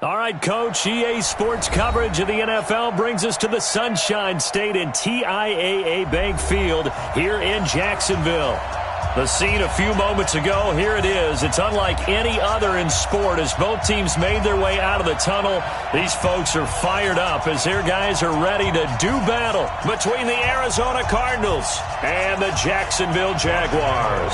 All right, Coach, EA Sports coverage of the NFL brings us to the Sunshine State in TIAA Bank Field here in Jacksonville. The scene a few moments ago, here it is. It's unlike any other in sport as both teams made their way out of the tunnel. These folks are fired up as their guys are ready to do battle between the Arizona Cardinals and the Jacksonville Jaguars.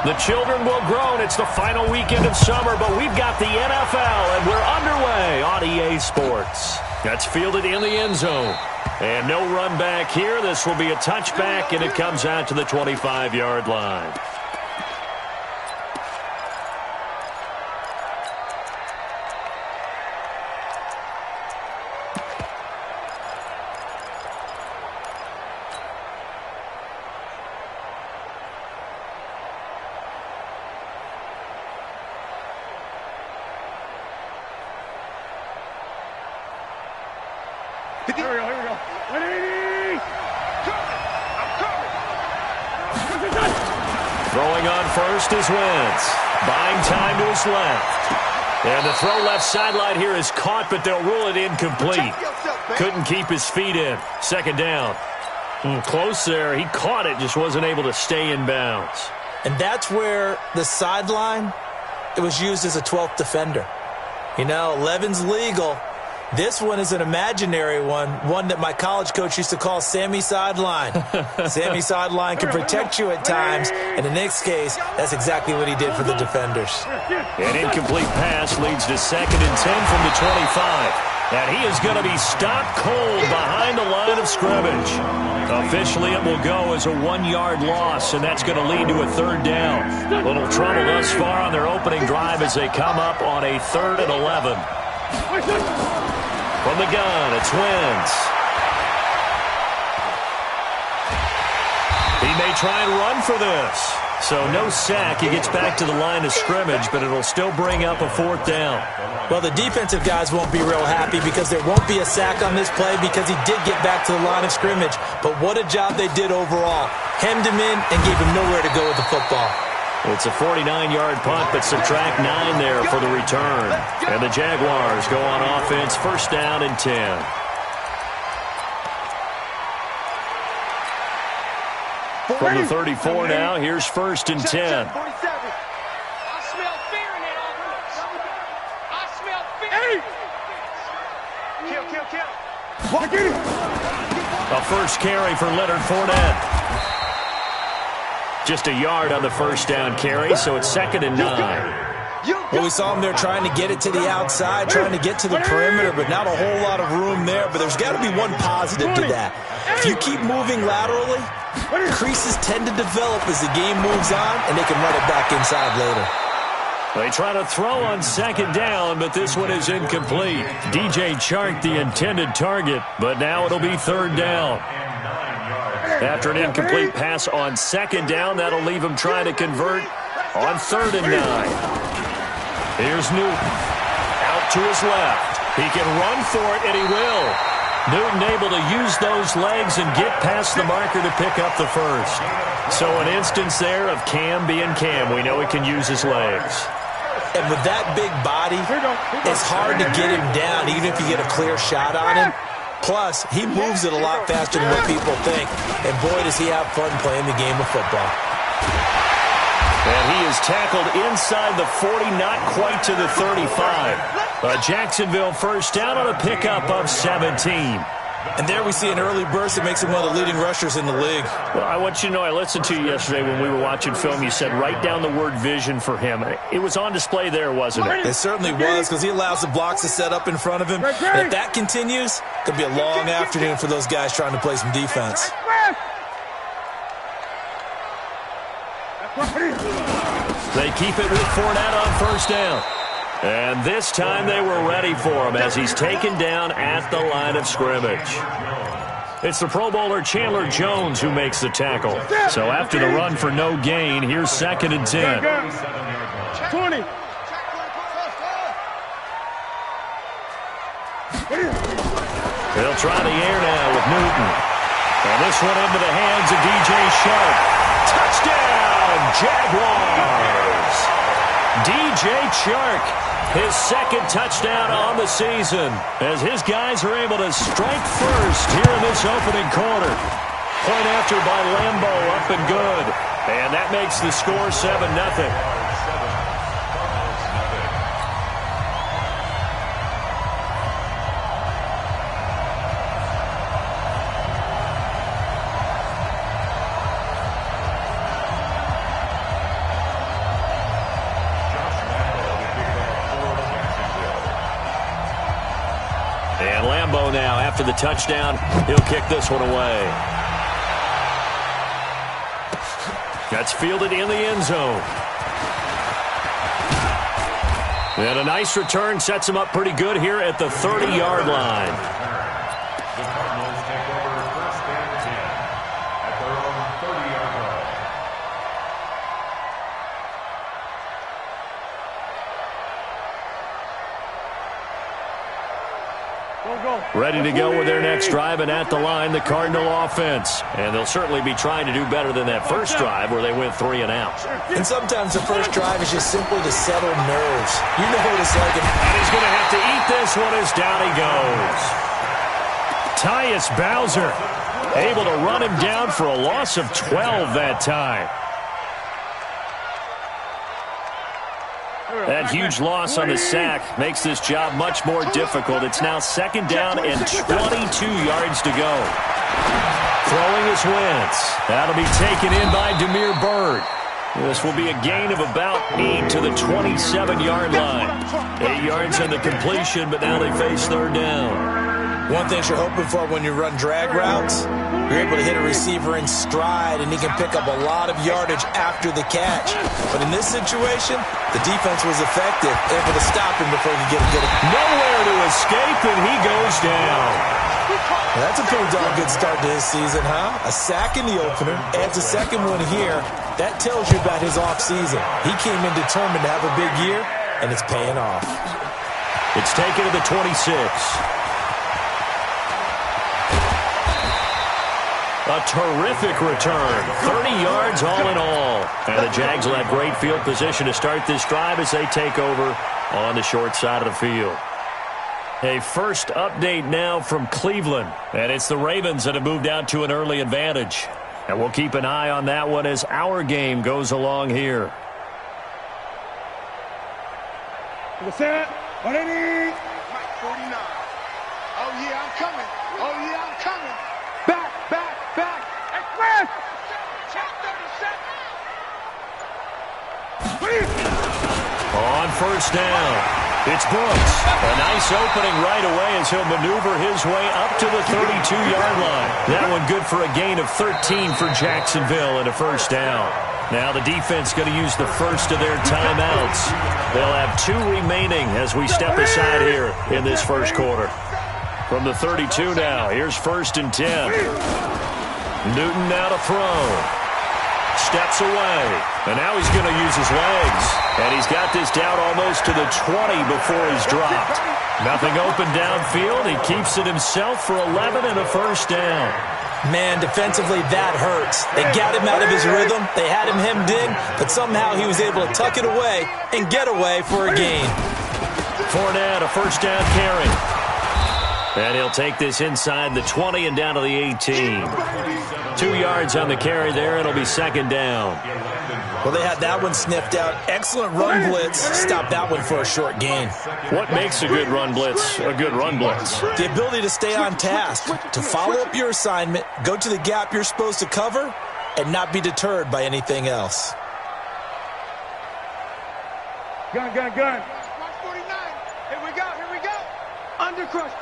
The children will groan. It's the final weekend of summer, but we've got the NFL, and we're underway on EA Sports. That's fielded in the end zone. And no run back here. This will be a touchback, and it comes out to the 25-yard line. Here we go. 180! Throwing on first is Wentz. Buying time to his left. And the throw left sideline here is caught, but they'll rule it incomplete. Couldn't keep his feet in. Second down. Close there. He caught it, just wasn't able to stay in bounds. And that's where the sideline, it was used as a 12th defender. You know, 11's legal. This one is an imaginary one that my college coach used to call Sammy Sideline. Sammy Sideline can protect you at times, and in this case, that's exactly what he did for the defenders. An incomplete pass leads to 2nd and 10 from the 25. And he is going to be stopped cold behind the line of scrimmage. Officially, it will go as a 1-yard loss, and that's going to lead to a 3rd down. A little trouble thus far on their opening drive as they come up on a 3rd and 11. From the gun, it's Wentz. He may try and run for this. So no sack. He gets back to the line of scrimmage, but it'll still bring up a 4th down. Well, the defensive guys won't be real happy because there won't be a sack on this play because he did get back to the line of scrimmage. But what a job they did overall. Hemmed him in and gave him nowhere to go with the football. It's a 49-yard punt, but subtract 9 there for the return. And the Jaguars go on offense, 1st down and 10. From the 34 now, here's 1st and 10. I smell fear now. I smell fear. Kill. A first carry for Leonard Fournette. Just a yard on the 1st down carry, so it's 2nd and 9. Well, we saw him there trying to get it to the outside, trying to get to the perimeter, but not a whole lot of room there. But there's got to be one positive to that. If you keep moving laterally, creases tend to develop as the game moves on, and they can run it back inside later. They try to throw on 2nd down, but this one is incomplete. DJ Chark, the intended target, but now it'll be 3rd down. After an incomplete pass on 2nd down, that'll leave him trying to convert on 3rd and 9. Here's Newton. Out to his left. He can run for it, and he will. Newton able to use those legs and get past the marker to pick up the 1st. So an instance there of Cam being Cam. We know he can use his legs. And with that big body, it's hard to get him down, even if you get a clear shot on him. Plus, he moves it a lot faster than what people think. And boy, does he have fun playing the game of football. And he is tackled inside the 40, not quite to the 35. A Jacksonville 1st down on a pickup of 17. And there we see an early burst that makes him one of the leading rushers in the league. Well, I want you to know, I listened to you yesterday when we were watching film. You said write down the word vision for him. It was on display there, wasn't it? It certainly was, because he allows the blocks to set up in front of him. And if that continues, it could be a long afternoon for those guys trying to play some defense. They keep it with Fournette on 1st down. And this time they were ready for him as he's taken down at the line of scrimmage. It's the Pro Bowler Chandler Jones who makes the tackle. So after the run for no gain, here's 2nd and 10. 20. They'll try the air now with Newton. And this one into the hands of DJ Shark. Touchdown, Jaguars! DJ Shark, his second touchdown on the season, as his guys are able to strike first here in this opening quarter. Point after by Lambo, up and good. And that makes the score 7-0. And Lambo now, after the touchdown, he'll kick this one away. That's fielded in the end zone. And a nice return sets him up pretty good here at the 30-yard line. The Cardinals take over first and 10 at their own 30-yard line. Ready to go with their next drive, and at the line, the Cardinal offense. And they'll certainly be trying to do better than that first drive where they went 3 and out. And sometimes the first drive is just simply to settle nerves. You know what it's like. And he's going to have to eat this one as down he goes. Tyus Bowser able to run him down for a loss of 12 that time. That huge loss on the sack makes this job much more difficult. It's now second down and 22 yards to go. Throwing is Wentz. That'll be taken in by Damiere Byrd. This will be a gain of about 8 to the 27-yard line. 8 yards on the completion, but now they face third down. One thing you're hoping for when you run drag routes, you're able to hit a receiver in stride, and he can pick up a lot of yardage after the catch. But in this situation, the defense was effective, able to stop him before he could get a good... Nowhere to escape, and he goes down. Well, that's a pretty darn good start to his season, huh? A sack in the opener, adds a second one here. That tells you about his offseason. He came in determined to have a big year, and it's paying off. It's taken to the 26. A terrific return. 30 yards all in all. And the Jags will have great field position to start this drive as they take over on the short side of the field. A first update now from Cleveland. And it's the Ravens that have moved out to an early advantage. And we'll keep an eye on that one as our game goes along here. Set. 180. Mike 49. Oh, yeah, I'm coming. Oh, yeah, I'm coming. Back. Express. Check 37. On first down, it's Brooks. A nice opening right away as he'll maneuver his way up to the 32-yard line. That one good for a gain of 13 for Jacksonville and a first down. Now the defense going to use the first of their timeouts. They'll have 2 remaining as we step aside here in this first quarter. From the 32 now, here's first and 10. Newton now to throw. Steps away. And now he's going to use his legs. And he's got this down almost to the 20 before he's dropped. Nothing open downfield. He keeps it himself for 11 and a first down. Man, defensively, that hurts. They got him out of his rhythm. They had him hemmed in, but somehow he was able to tuck it away and get away for a gain. Fournette, a first down carry. And he'll take this inside the 20 and down to the 18. 2 yards on the carry there. It'll be second down. Well, they had that one sniffed out. Excellent run blitz. Stopped that one for a short gain. What makes a good run blitz a good run blitz? The ability to stay on task, to follow up your assignment, go to the gap you're supposed to cover, and not be deterred by anything else. Gun. Mike 49. Here we go. Undercrush.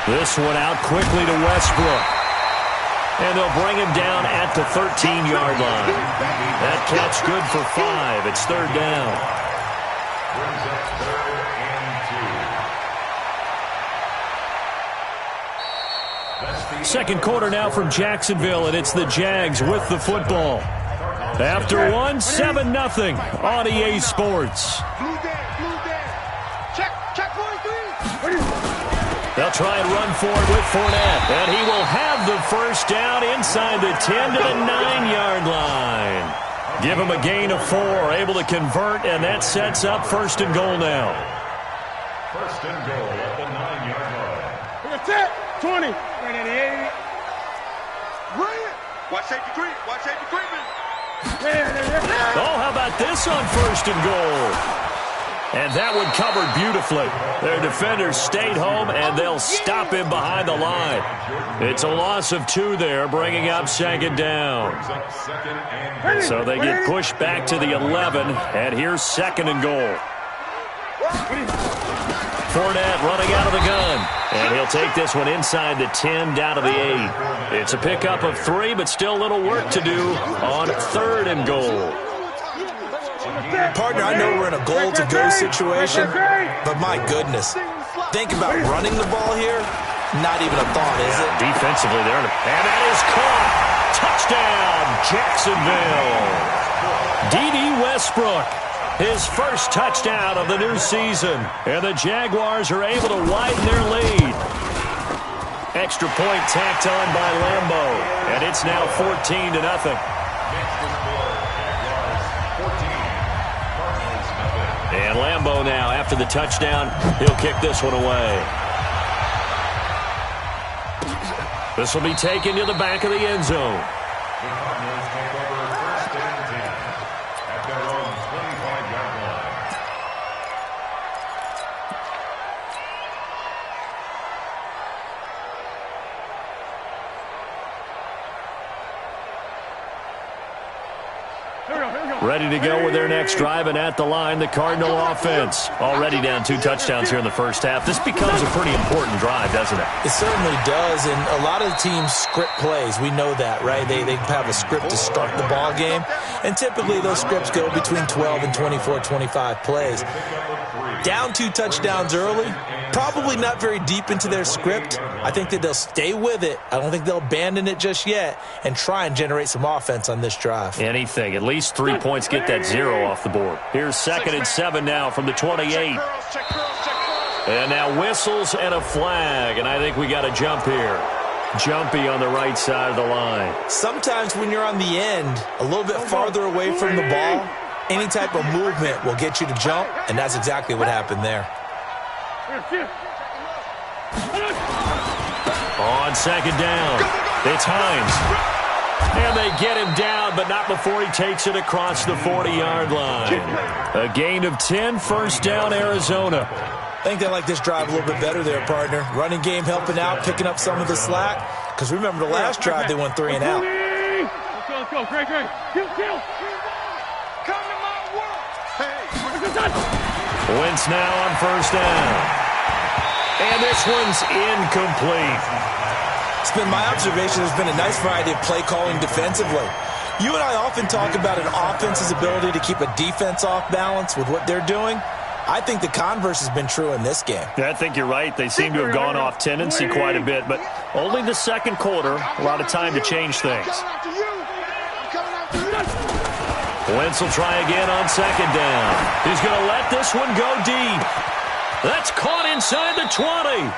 This one out quickly to Westbrook. And they'll bring him down at the 13-yard line. That catch good for 5. It's third down. Brings up third and 2. Second quarter now from Jacksonville, and it's the Jags with the football. After one, 7-0 on EA Sports. Blue there. Check 43. They'll try and run for it with Fournette. And he will have the first down inside the 10 to the 9-yard line. Give him a gain of 4, able to convert, and that sets up first and goal now. First and goal at the 9-yard line. 10, 20, 88. Watch safety creep. Watch safety creeping. Oh, how about this on first and goal? And that one covered beautifully. Their defenders stayed home, and they'll stop him behind the line. It's a loss of 2 there, bringing up second down. So they get pushed back to the 11, and here's second and goal. Fournette running out of the gun, and he'll take this one inside the 10 down to the 8. It's a pickup of 3, but still a little work to do on third and goal. Partner, I know we're in a goal-to-go situation, but my goodness. Think about running the ball here. Not even a thought, is it? Defensively there. And that is caught. Touchdown, Jacksonville. D.D. Westbrook. His first touchdown of the new season. And the Jaguars are able to widen their lead. Extra point tacked on by Lambeau. And it's now 14-0. And Lambeau now, after the touchdown, he'll kick this one away. This will be taken to the back of the end zone. The Cardinals take over first and 10 at their own 25-yard line. Ready to go with their next drive, and at the line, the Cardinal offense. Already down 2 touchdowns here in the first half. This becomes a pretty important drive, doesn't it? It certainly does, and a lot of the teams script plays. We know that, right? They have a script to start the ball game, and typically those scripts go between 12 and 24, 25 plays. Down 2 touchdowns early, probably not very deep into their script. I think that they'll stay with it. I don't think they'll abandon it just yet and try and generate some offense on this drive. Anything. At least 3 points get that 0 off the board. Here's second and 7 now from the 28. And now whistles and a flag, and I think we got a jump here. Jumpy on the right side of the line. Sometimes when you're on the end, a little bit farther away from the ball, any type of movement will get you to jump, and that's exactly what happened there. On second down, it's Hines. And they get him down, but not before he takes it across the 40-yard line. A gain of 10, first down, Arizona. I think they like this drive a little bit better there, partner. Running game helping out, picking up some of the slack. Because remember the last drive, they went 3 and out. Let's go, Great. Kill. Come to my world. Wentz now on first down. And this one's incomplete. It's been my observation there's been a nice variety of play calling defensively. You and I often talk about an offense's ability to keep a defense off balance with what they're doing. I think the converse has been true in this game. Yeah, I think you're right. They seem to have gone off tendency quite a bit, but only the second quarter, a lot of time to change things. Wentz will try again on second down. He's going to let this one go deep. That's caught inside the 20.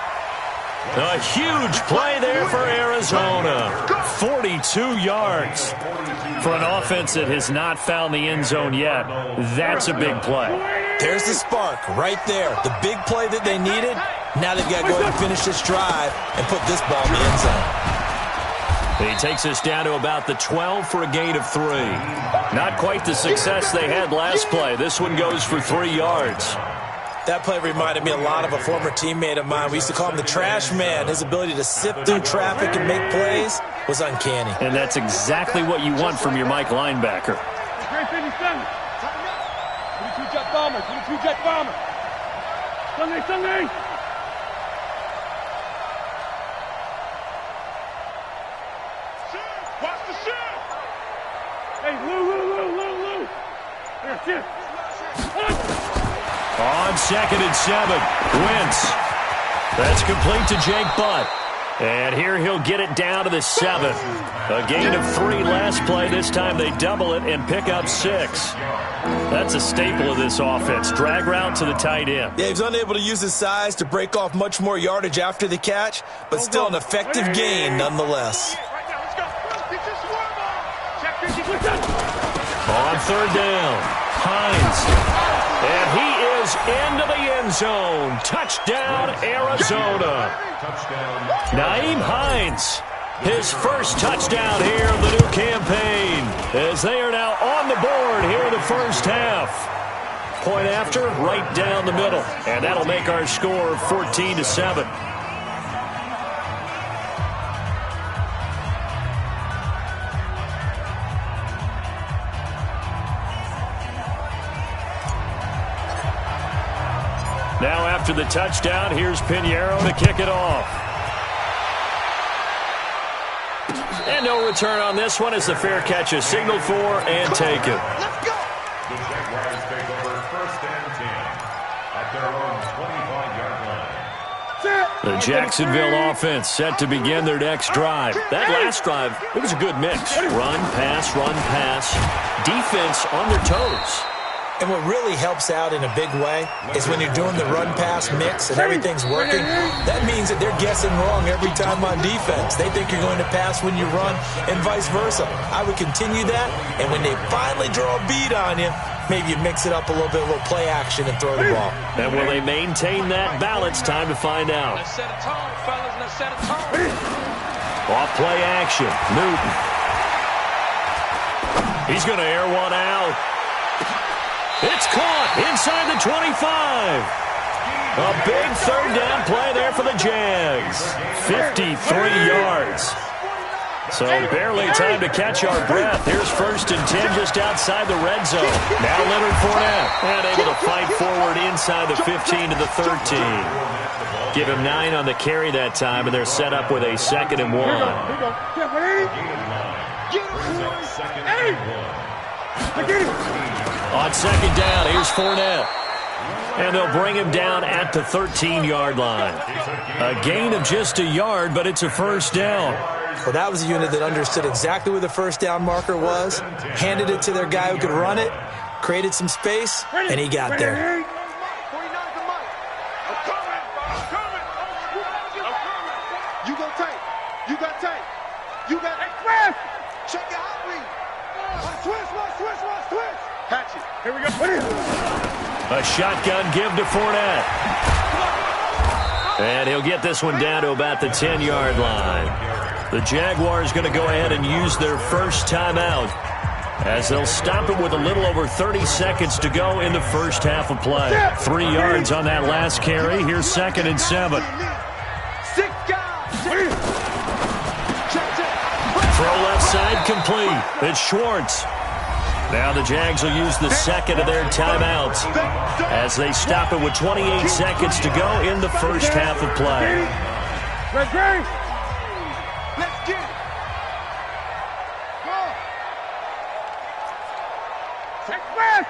A huge play there for Arizona. 42 yards for an offense that has not found the end zone yet. That's a big play. There's the spark right there. The big play that they needed. Now they've got to go ahead and finish this drive and put this ball in the end zone. He takes us down to about the 12 for a gain of 3. Not quite the success they had last play. This one goes for 3 yards. That play reminded me a lot of a former teammate of mine. We used to call him the trash man. His ability to sift through traffic and make plays was uncanny. And that's exactly what you want from your Mike linebacker. Great 57. 22-jet bomber. 22-jet bomber. Sunday. Watch the shit. Hey, Lou. Here, shit. On second and 7, Wentz. That's complete to Jake Butt. And here he'll get it down to the 7. A gain of 3 last play. This time they double it and pick up 6. That's a staple of this offense. Drag route to the tight end. Yeah, he's unable to use his size to break off much more yardage after the catch, but still an effective gain nonetheless. On 3rd down, Hines. And he is into the end zone. Touchdown, Arizona. Naeem Hines, his first touchdown here in the new campaign, as they are now on the board here in the first half. Point after, right down the middle. And that'll make our score 14-7. Now after the touchdown, here's Pinheiro to kick it off. And no return on this one as the fair catch is signaled for and taken. Let's go. The Jaguars take over 1st and 10 at their own 25-yard line. The Jacksonville offense set to begin their next drive. That last drive, it was a good mix. Run, pass, defense on their toes. And what really helps out in a big way is when you're doing the run-pass mix and everything's working, that means that they're guessing wrong every time on defense. They think you're going to pass when you run and vice versa. I would continue that, and when they finally draw a beat on you, maybe you mix it up a little bit, a little play action, and throw the ball. And will they maintain that balance? Time to find out. Let's set a tone, fellas. Let's set a tone. Off play action, Newton. He's going to air one out. It's caught inside the 25. A big 3rd down play there for the Jags. 53 yards. So barely time to catch our breath. Here's 1st and 10 just outside the red zone. Now Leonard Fournette, and able to fight forward inside the 15 to the 13. Give him 9 on the carry that time, and they're set up with a 2nd and 1. On 2nd down, here's Fournette. And they'll bring him down at the 13-yard line. A gain of just a yard, but it's a 1st down. Well, that was a unit that understood exactly where the 1st down marker was, handed it to their guy who could run it, created some space, and he got there. You go tight. You got tight. You got express. Check your hot read. Twist. Hatch it. Here we go. A shotgun give to Fournette. And he'll get this one down to about the 10-yard line. The Jaguars going to go ahead and use their first timeout, as they'll stop it with a little over 30 seconds to go in the first half of play. 3 yards on that last carry. Here's 2nd and 7. 6 guys. Throw left side complete. It's Schwartz. Now the Jags will use the 2nd of their timeouts as they stop it with 28 seconds to go in the first half of play. Let's get it. Go. Express.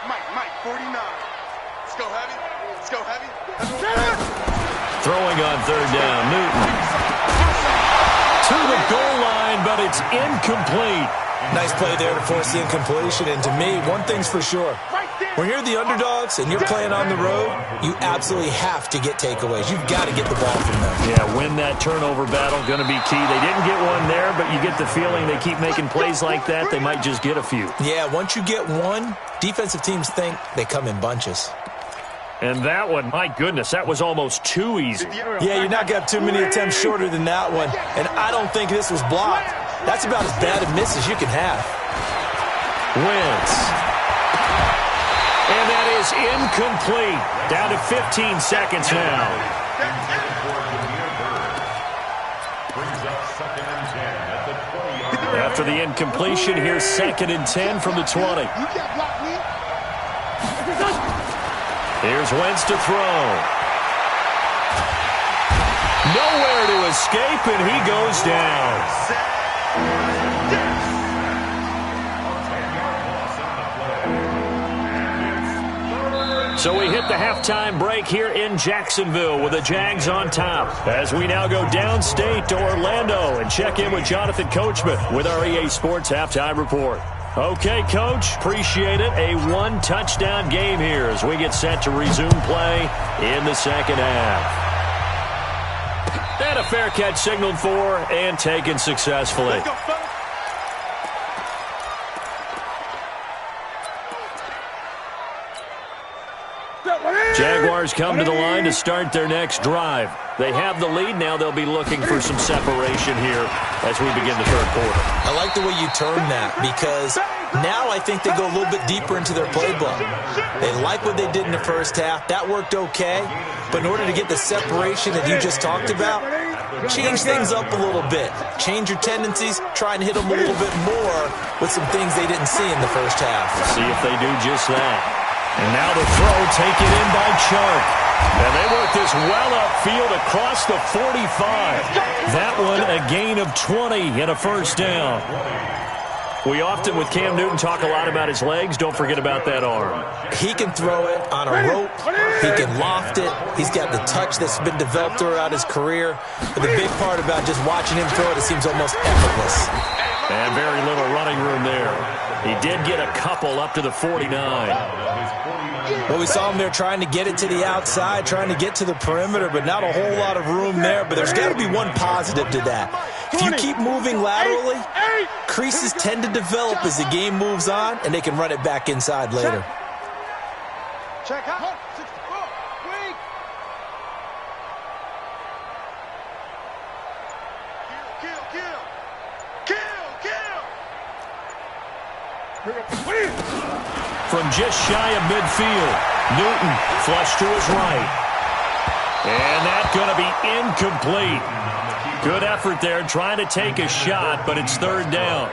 Mike, 49. Let's go heavy. Throwing on 3rd down, Newton. To the goal line, but it's incomplete. Nice play there to force the incompletion. And to me, one thing's for sure. When you're the underdogs and you're playing on the road, you absolutely have to get takeaways. You've got to get the ball from them. Yeah, win that turnover battle, going to be key. They didn't get one there, but you get the feeling they keep making plays like that, they might just get a few. Yeah, once you get one, defensive teams think they come in bunches. And that one, my goodness, that was almost too easy. Yeah, you're not going to have too many attempts shorter than that one. And I don't think this was blocked. That's about as bad a miss as you can have. Wentz. And that is incomplete. Down to 15 seconds now. After the incompletion, here's 2nd and 10 from the 20. Here's Wentz to throw. Nowhere to escape, and he goes down. So we hit the halftime break here in Jacksonville with the Jags on top. As we now go downstate to Orlando and check in with Jonathan Coachman with our EA Sports Halftime Report. Okay, Coach, appreciate it. A one-touchdown game here as we get set to resume play in the second half. And a fair catch signaled for and taken successfully. Jaguars come to the line to start their next drive. They have the lead. Now they'll be looking for some separation here as we begin the third quarter. I like the way you turn that because now I think they go a little bit deeper into their playbook. They like what they did in the first half. That worked okay. But in order to get the separation that you just talked about, change things up a little bit. Change your tendencies. Try and hit them a little bit more with some things they didn't see in the first half. See if they do just that. And now the throw taken in by Chark. And they work this well upfield across the 45. That one a gain of 20 and a first down. We often, with Cam Newton, talk a lot about his legs. Don't forget about that arm. He can throw it on a rope. He can loft it. He's got the touch that's been developed throughout his career. But the big part about just watching him throw it seems almost effortless. And very little running room there. He did get a couple up to the 49. Well, we saw him there trying to get it to the outside, trying to get to the perimeter, but not a whole lot of room there. But there's got to be one positive to that. If you keep moving laterally, creases tend to develop as the game moves on, and they can run it back inside later. Check out. From just shy of midfield, Newton flush to his right. And that's going to be incomplete. Good effort there trying to take a shot, but it's third down.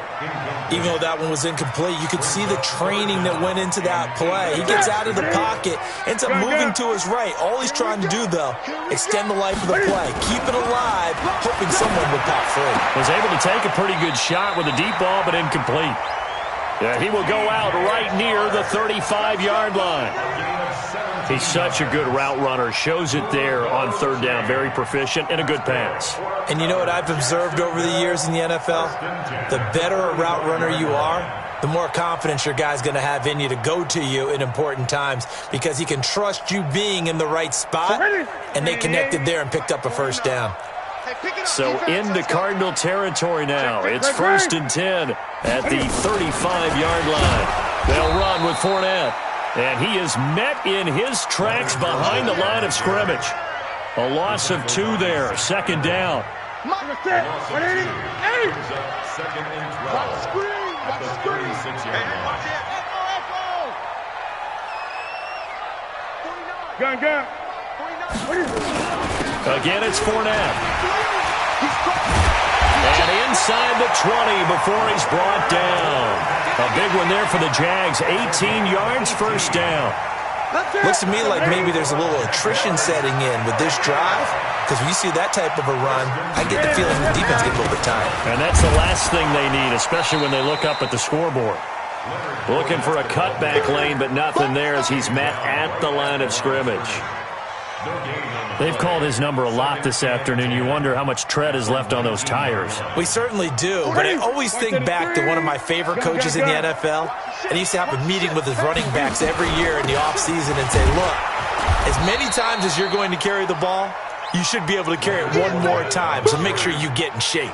Even though that one was incomplete, you could see the training that went into that play. He gets out of the pocket, ends up moving to his right. All he's trying to do, though, extend the life of the play. Keep it alive, hoping someone would pop free. Was able to take a pretty good shot with a deep ball, but incomplete. Yeah, he will go out right near the 35-yard line. He's such a good route runner. Shows it there on third down. Very proficient and a good pass. And you know what I've observed over the years in the NFL? The better a route runner you are, the more confidence your guy's going to have in you to go to you in important times because he can trust you being in the right spot, and they connected there and picked up a first down. So into Cardinal territory now. It's 1st and 10 at the 35-yard line. They'll run with Fournette. And he is met in his tracks behind the line of scrimmage. A loss of 2 there. Second down. Second and 12 at the 36-yard line. Again, it's Fournette. And inside the 20 before he's brought down. A big one there for the Jags. 18 yards, first down. Looks to me like maybe there's a little attrition setting in with this drive because when you see that type of a run, I get the feeling the defense gets a little bit tired. And that's the last thing they need, especially when they look up at the scoreboard. Looking for a cutback lane, but nothing there as he's met at the line of scrimmage. They've called his number a lot this afternoon. You wonder how much tread is left on those tires. We certainly do, but I always think back to one of my favorite coaches in the NFL, and he used to have a meeting with his running backs every year in the offseason and say, look, as many times as you're going to carry the ball, you should be able to carry it one more time, so make sure you get in shape.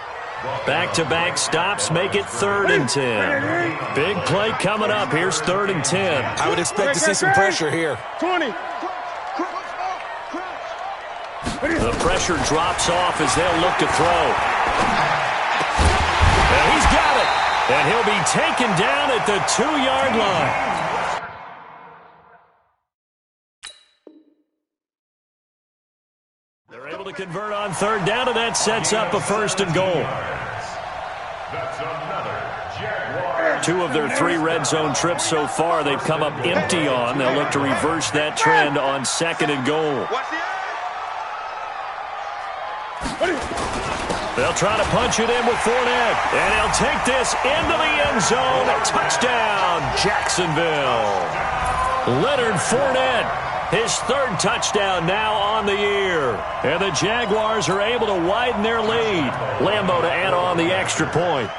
Back-to-back stops make it 3rd and 10. Big play coming up. Here's 3rd and 10. I would expect to see some pressure here. 20. The pressure drops off as they'll look to throw. And he's got it. And he'll be taken down at the 2-yard line. They're able to convert on third down, and that sets up a 1st and goal. That's another Jaguar. 2 of their 3 red zone trips so far they've come up empty on. They'll look to reverse that trend on 2nd and goal. They'll try to punch it in with Fournette. And he'll take this into the end zone. Touchdown, Jacksonville. Leonard Fournette, his third touchdown now on the year. And the Jaguars are able to widen their lead. Lambeau to add on the extra point.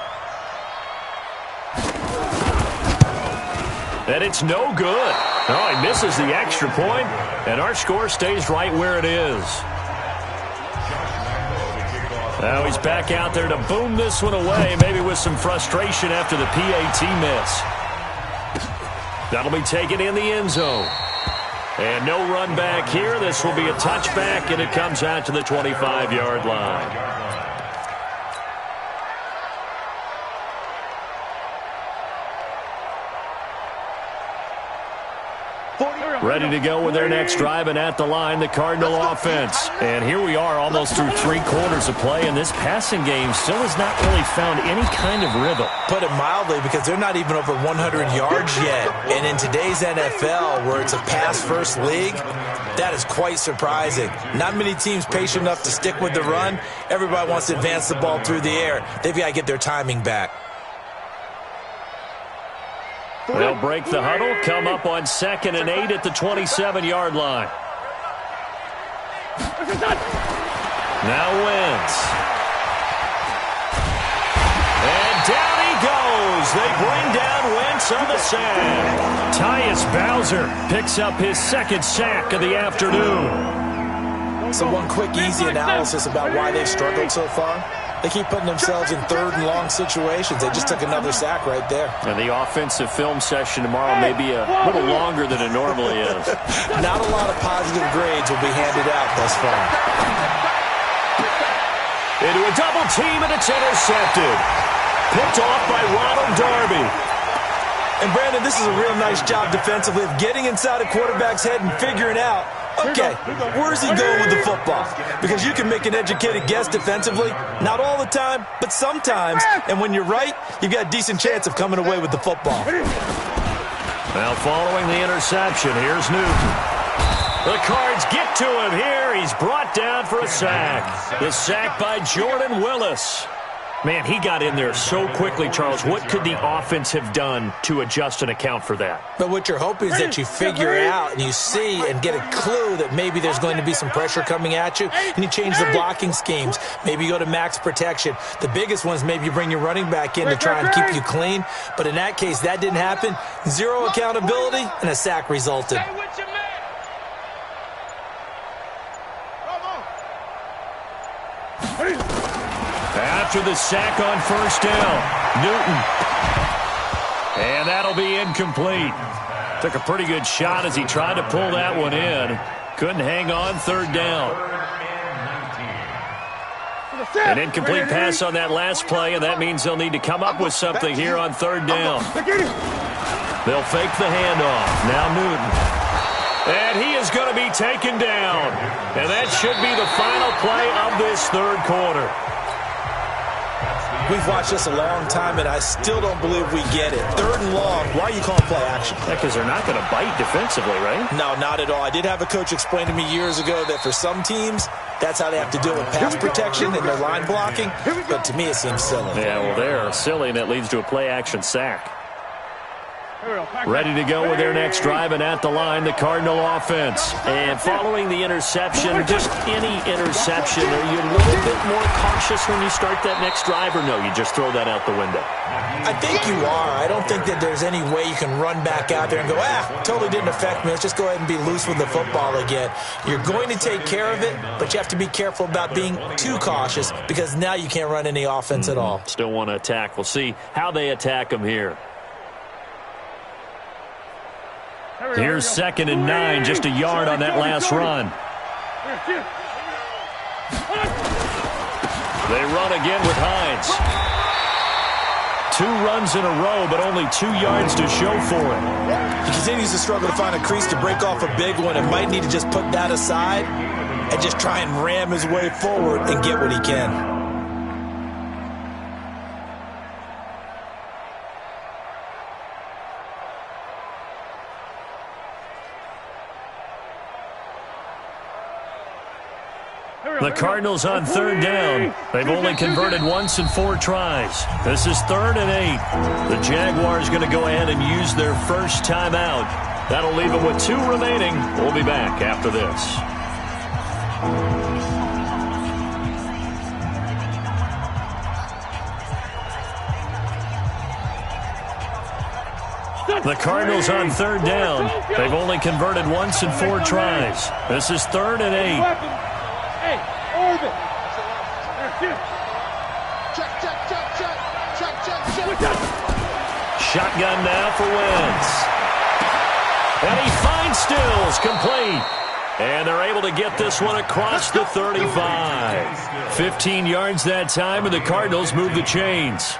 And it's no good. Oh, he misses the extra point, and our score stays right where it is. Now he's back out there to boom this one away, maybe with some frustration after the PAT miss. That'll be taken in the end zone. And no run back here. This will be a touchback, and it comes out to the 25-yard line. Ready to go with their next drive, and at the line, the Cardinal offense. And here we are almost through 3 quarters of play, and this passing game still has not really found any kind of rhythm. Put it mildly, because they're not even over 100 yards yet. And in today's NFL, where it's a pass-first league, that is quite surprising. Not many teams patient enough to stick with the run. Everybody wants to advance the ball through the air. They've got to get their timing back. They'll break the huddle, come up on 2nd and 8 at the 27-yard line. Now Wentz. And down he goes. They bring down Wentz on the sack. Tyus Bowser picks up his 2nd sack of the afternoon. So one quick, easy analysis about why they've struggled so far. They keep putting themselves in 3rd and long situations. They just took another sack right there. And the offensive film session tomorrow may be a little longer than it normally is. Not a lot of positive grades will be handed out thus far. Into a double team, and it's intercepted. Picked off by Ronald Darby. And Brandon, this is a real nice job defensively of getting inside a quarterback's head and figuring out, okay, where's he going with the football? Because you can make an educated guess defensively. Not all the time, but sometimes. And when you're right, you've got a decent chance of coming away with the football. Now following the interception, here's Newton. The Cards get to him here. He's brought down for a sack. The sack by Jordan Willis. Man, he got in there so quickly, Charles. What could the offense have done to adjust and account for that? But what you're hoping is that you figure out and you see and get a clue that maybe there's going to be some pressure coming at you, and you change the blocking schemes. Maybe you go to max protection. The biggest one is maybe you bring your running back in to try and keep you clean. But in that case, that didn't happen. 0 accountability, and a sack resulted. After the sack on 1st down, Newton. And that'll be incomplete. Took a pretty good shot as he tried to pull that one in. Couldn't hang on 3rd down. An incomplete pass on that last play, and that means they'll need to come up with something here on 3rd down. They'll fake the handoff. Now Newton. And he is going to be taken down. And that should be the final play of this 3rd quarter. We've watched this a long time, and I still don't believe we get it. 3rd and long. Why are you calling play action? Because they're not going to bite defensively, right? No, not at all. I did have a coach explain to me years ago that for some teams, that's how they have to deal with pass protection and their line blocking. But to me, it seems silly. Yeah, well, they're silly, and it leads to a play action sack. Ready to go with their next drive, and at the line, the Cardinal offense. And following the interception, just any interception, are you a little bit more cautious when you start that next drive, or no, you just throw that out the window? I think you are. I don't think that there's any way you can run back out there and go, totally didn't affect me. Let's just go ahead and be loose with the football again. You're going to take care of it, but you have to be careful about being too cautious because now you can't run any offense at all. Still want to attack. We'll see how they attack them here. Here's 2nd and 9, just a yard on that last run. They run again with Hines. 2 runs in a row, but only 2 yards to show for it. He continues to struggle to find a crease to break off a big one and might need to just put that aside and just try and ram his way forward and get what he can. The Cardinals on 3rd down. They've only converted once in 4 tries. This is 3rd and 8. The Jaguars going to go ahead and use their first timeout. That'll leave them with 2 remaining. We'll be back after this. The Cardinals on 3rd down. They've only converted once in 4 tries. This is 3rd and 8. Hey, over. Check. Shotgun now for Wentz. And he finds Stills, complete. And they're able to get this one across the 35. 15 yards that time, and the Cardinals move the chains.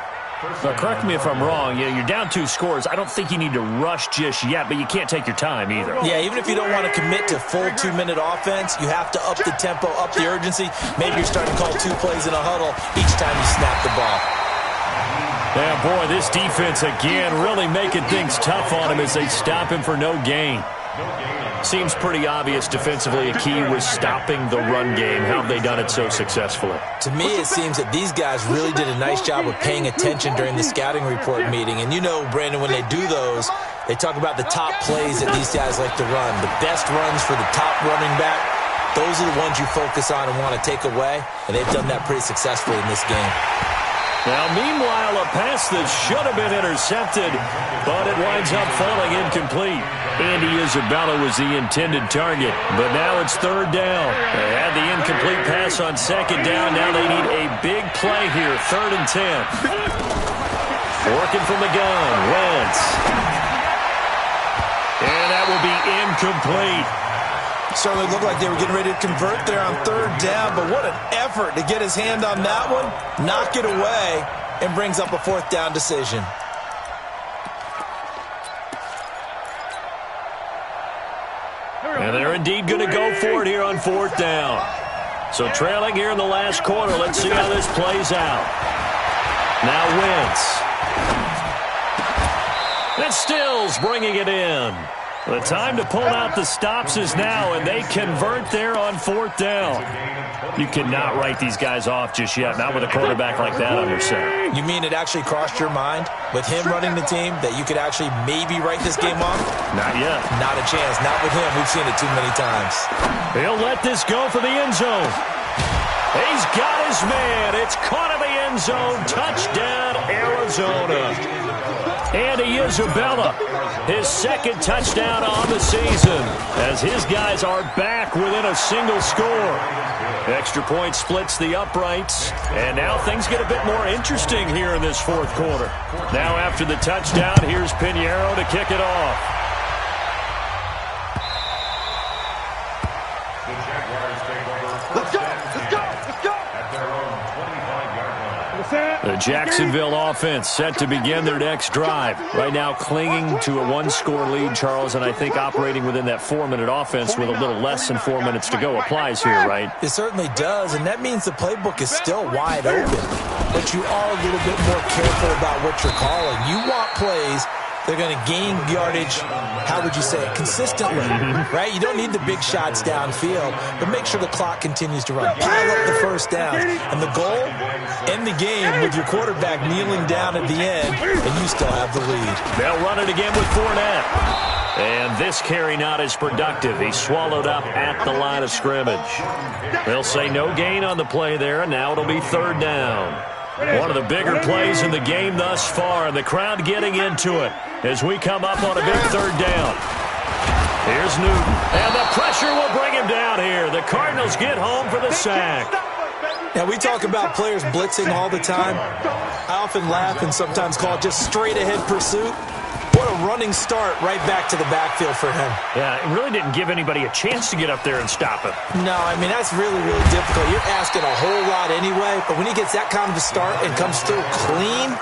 Now, correct me if I'm wrong. You're down 2 scores. I don't think you need to rush just yet, but you can't take your time either. Yeah, even if you don't want to commit to full 2-minute offense, you have to up the tempo, up the urgency. Maybe you're starting to call 2 plays in a huddle each time you snap the ball. Yeah, boy, this defense again really making things tough on him as they stop him for no gain. Seems pretty obvious defensively a key was stopping the run game. How have they done it so successfully? To me, it seems that these guys really did a nice job of paying attention during the scouting report meeting. And you know, Brandon, when they do those, they talk about the top plays that these guys like to run. The best runs for the top running back, those are the ones you focus on and want to take away. And they've done that pretty successfully in this game. Now, meanwhile, a pass that should have been intercepted, but it winds up falling incomplete. Andy Isabella was the intended target, but now it's 3rd down. They had the incomplete pass on 2nd down. Now they need a big play here, 3rd and 10. Working from the gun, Wentz. And that will be incomplete. Certainly looked like they were getting ready to convert there on 3rd down, but what an effort to get his hand on that one, knock it away, and brings up a 4th down decision. And they're indeed going to go for it here on 4th down. So trailing here in the last quarter, let's see how this plays out. Now Wentz. And Stills bringing it in. The time to pull out the stops is now, and they convert there on 4th down. You cannot write these guys off just yet, not with a quarterback like that under center. You mean it actually crossed your mind with him running the team that you could actually maybe write this game off? Not yet. Not a chance. Not with him. We've seen it too many times. He'll let this go for the end zone. He's got his man. It's caught in the end zone. Touchdown, Arizona. Andy Isabella, his 2nd touchdown on the season, as his guys are back within a single score. Extra point splits the uprights, and now things get a bit more interesting here in this 4th quarter. Now after the touchdown, here's Pinheiro to kick it off. The Jacksonville offense set to begin their next drive. Right now clinging to a 1-score lead, Charles, and I think operating within that 4-minute offense with a little less than 4 minutes to go applies here, right? It certainly does, and that means the playbook is still wide open. But you are a little bit more careful about what you're calling. You want plays they're going to gain yardage, how would you say it, consistently, right? You don't need the big shots downfield, but make sure the clock continues to run. Pile up the first downs. And the goal, end the game with your quarterback kneeling down at the end, and you still have the lead. They'll run it again with Fournette. And this carry not as productive. He's swallowed up at the line of scrimmage. They'll say no gain on the play there, and now it'll be 3rd down. One of the bigger plays in the game thus far, and the crowd getting into it as we come up on a big 3rd down. Here's Newton, and the pressure will bring him down here. The Cardinals get home for the sack. Now, we talk about players blitzing all the time. I often laugh and sometimes call it just straight-ahead pursuit. What a running start right back to the backfield for him. Yeah, it really didn't give anybody a chance to get up there and stop him. No, I mean, that's really, really difficult. You're asking a whole lot anyway, but when he gets that kind of a start and comes through clean,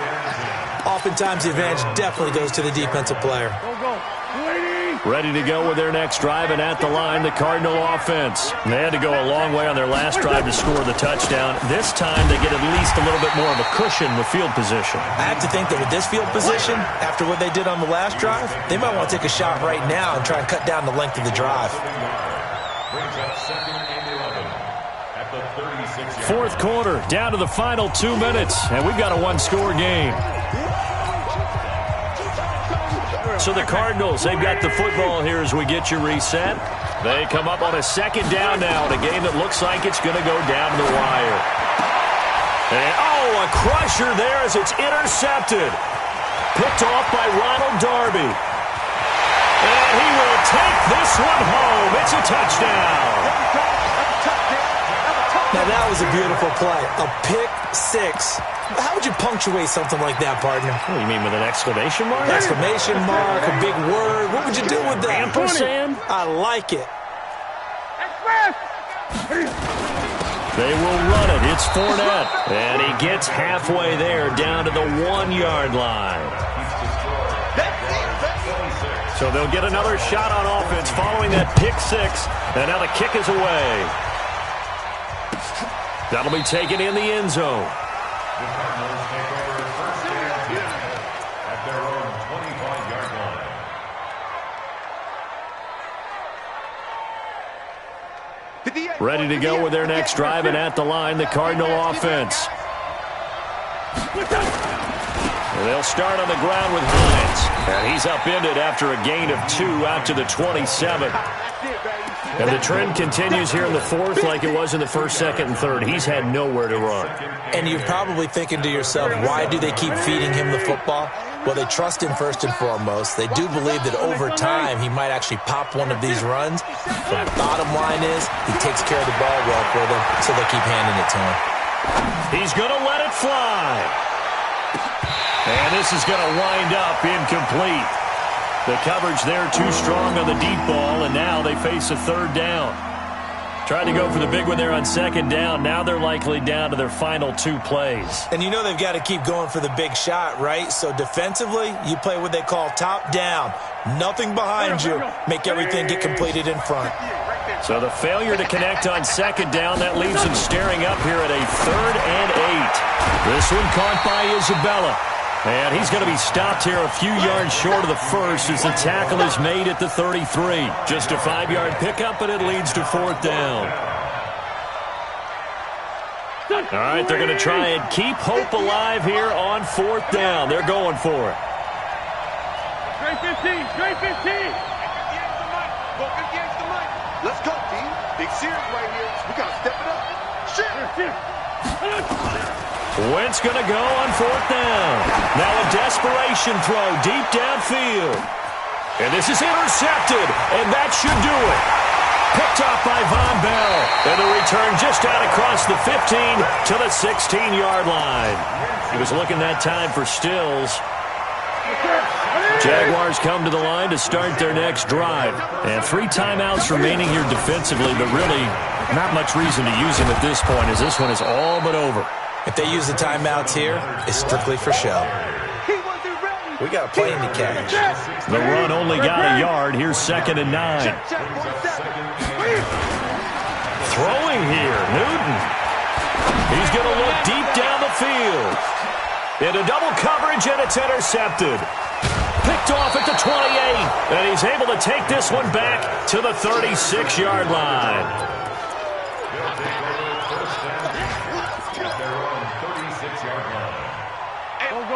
oftentimes the advantage definitely goes to the defensive player. Ready to go with their next drive, and at the line, the Cardinal offense. They had to go a long way on their last drive to score the touchdown. This time, they get at least a little bit more of a cushion with field position. I have to think that with this field position, after what they did on the last drive, they might want to take a shot right now and try and cut down the length of the drive. Fourth quarter, down to the final 2 minutes, and we've got a one-score game. So the Cardinals, they've got the football here as we get you reset. They come up on a second down now in a game that looks like it's going to go down to the wire. And, a crusher there as it's intercepted. Picked off by Ronald Darby. And he will take this one home. It's a touchdown. Now, that was a beautiful play. A pick six. How would you punctuate something like that, partner? What do you mean, with an exclamation mark? Exclamation mark, a big word. What would you do with that? Ampersand? I like it. They will run it. It's Fournette. And he gets halfway there down to the 1-yard line. So they'll get another shot on offense following that pick six. And now the kick is away. That'll be taken in the end zone. The Cardinals take over first and 10 at their own 25-yard line. Ready to go with their next drive, and at the line, the Cardinal offense. They'll start on the ground with Hines. And he's upended after a gain of 2 out to the 27. And the trend continues here in the fourth like it was in the first, second, and third. He's had nowhere to run. And you're probably thinking to yourself, why do they keep feeding him the football? Well, they trust him first and foremost. They do believe that over time he might actually pop one of these runs. But the bottom line is he takes care of the ball well for them, so they keep handing it to him. He's going to let it fly. And this is going to wind up incomplete. The coverage there too strong on the deep ball, and now they face a third down. Tried to go for the big one there on second down. Now they're likely down to their final 2 plays. And you know they've got to keep going for the big shot, right? So defensively, you play what they call top down. Nothing behind you. Make everything get completed in front. So the failure to connect on second down, that leaves them staring up here at a 3rd and 8. This one caught by Isabella. And he's going to be stopped here a few yards short of the first as the tackle is made at the 33. Just a 5-yard pickup, and it leads to 4th down. All right, they're going to try and keep hope alive here on 4th down. They're going for it. Straight 15, straight 15. Go 58's the mic. Let's go, team. Big series right here. We got to step it up. Shit. Wentz going to go on 4th down. Now a desperation throw deep downfield. And this is intercepted, and that should do it. Picked off by Von Bell. And the return just out across the 15 to the 16-yard line. He was looking that time for Stills. Jaguars come to the line to start their next drive. And 3 timeouts remaining here defensively, but really not much reason to use them at this point as this one is all but over. If they use the timeouts here, it's strictly for show. We got a plane to catch. The run only got a yard. Here's 2nd and 9. Throwing here, Newton. He's going to look deep down the field. Into double coverage, and it's intercepted. Picked off at the 28, and he's able to take this one back to the 36-yard line.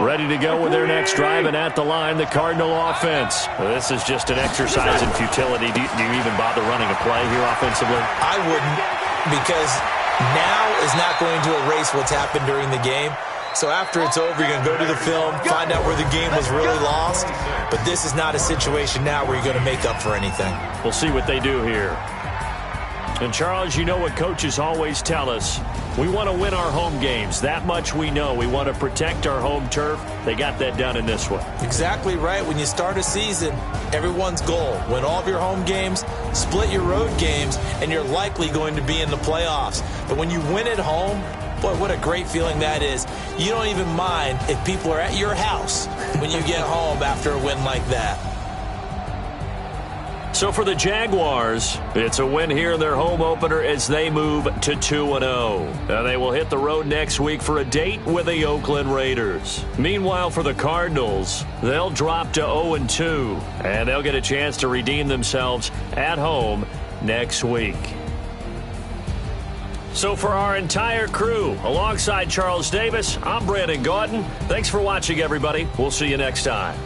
Ready to go with their next drive, and at the line, the Cardinal offense. This is just an exercise in futility. Do you even bother running a play here offensively? I wouldn't, because now is not going to erase what's happened during the game. So after it's over, you're going to go to the film, find out where the game was really lost. But this is not a situation now where you're going to make up for anything. We'll see what they do here. And, Charles, you know what coaches always tell us. We want to win our home games. That much we know. We want to protect our home turf. They got that done in this one. Exactly right. When you start a season, everyone's goal, win all of your home games, split your road games, and you're likely going to be in the playoffs. But when you win at home, boy, what a great feeling that is. You don't even mind if people are at your house when you get home after a win like that. So for the Jaguars, it's a win here in their home opener as they move to 2-0. And they will hit the road next week for a date with the Oakland Raiders. Meanwhile, for the Cardinals, they'll drop to 0-2. And they'll get a chance to redeem themselves at home next week. So for our entire crew, alongside Charles Davis, I'm Brandon Gaudin. Thanks for watching, everybody. We'll see you next time.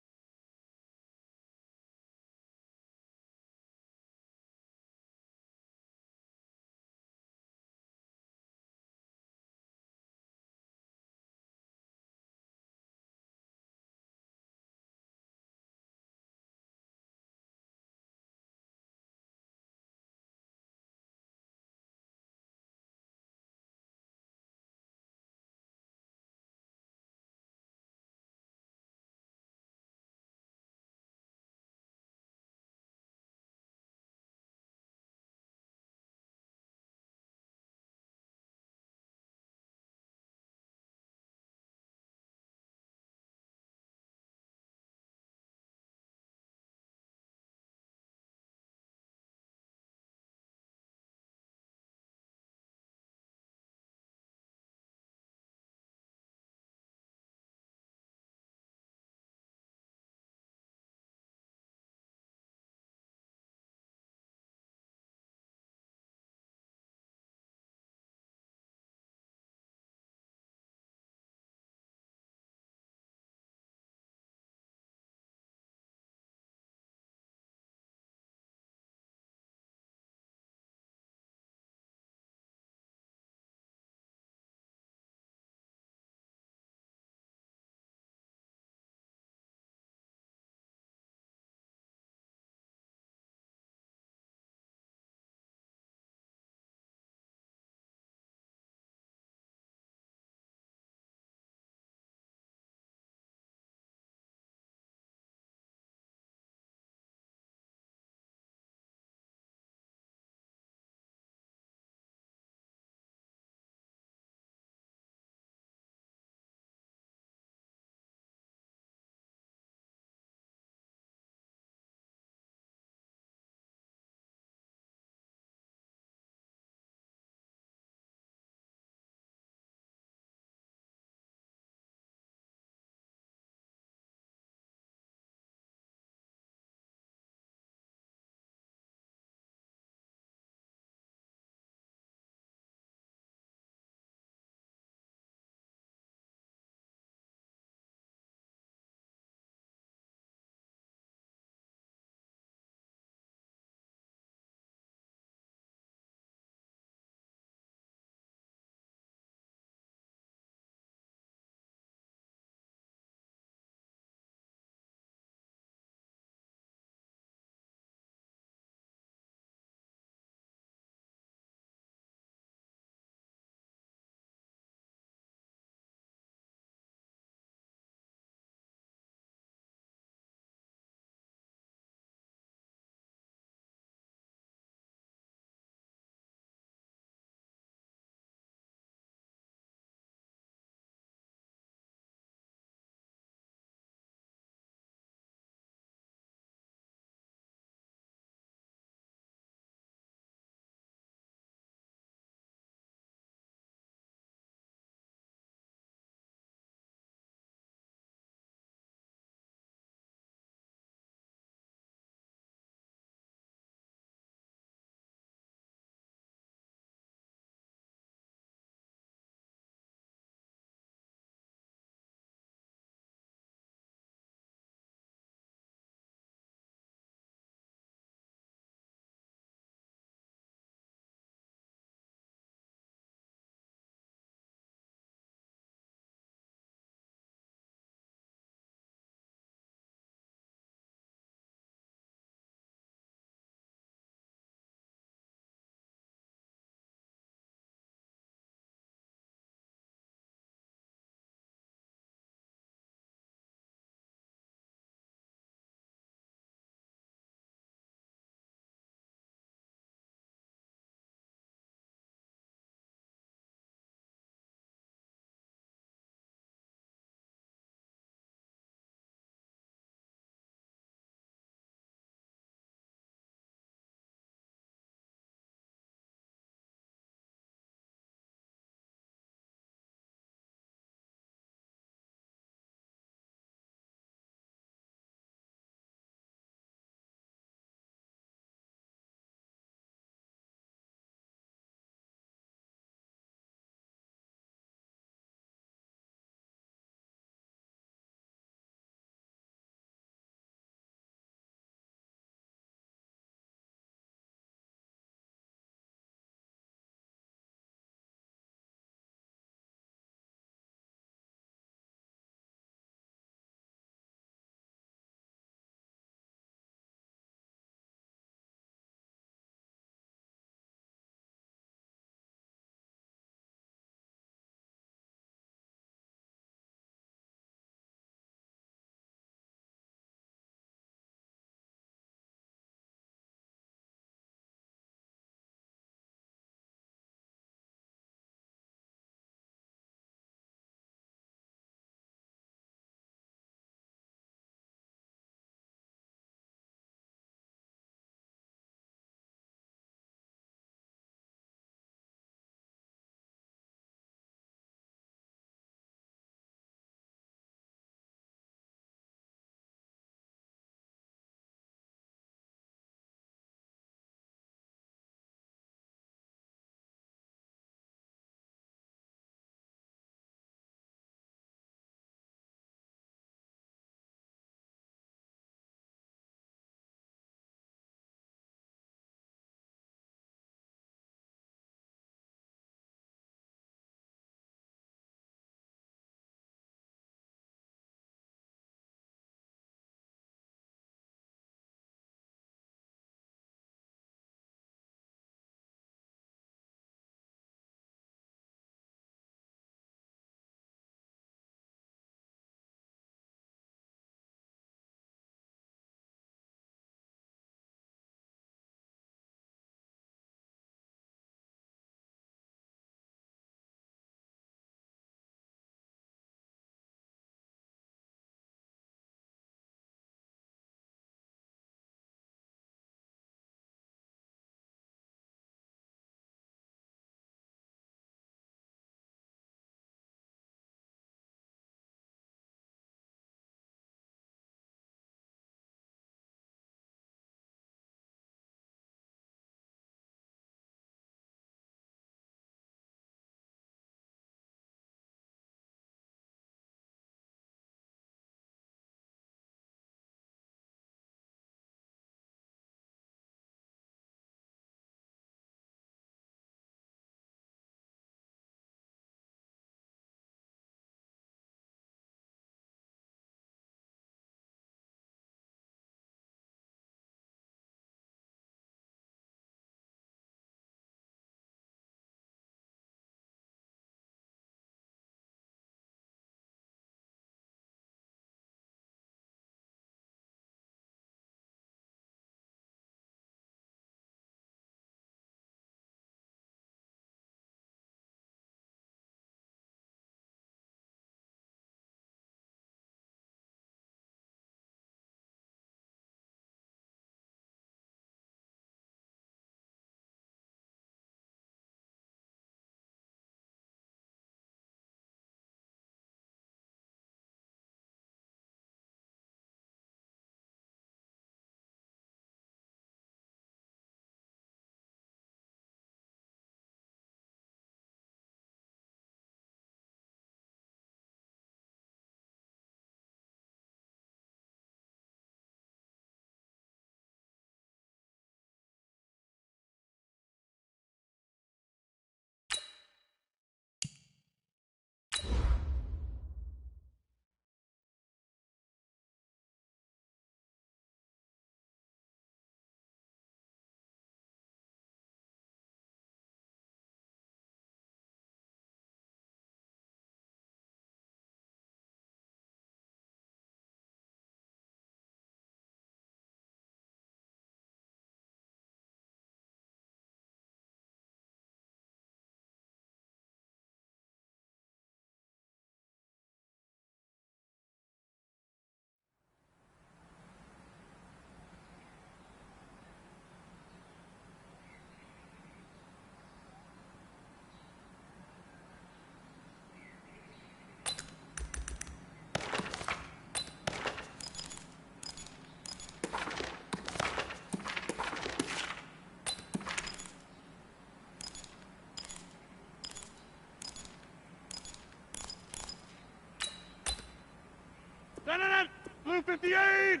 58!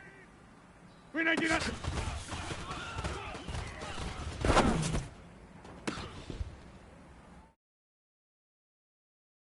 399!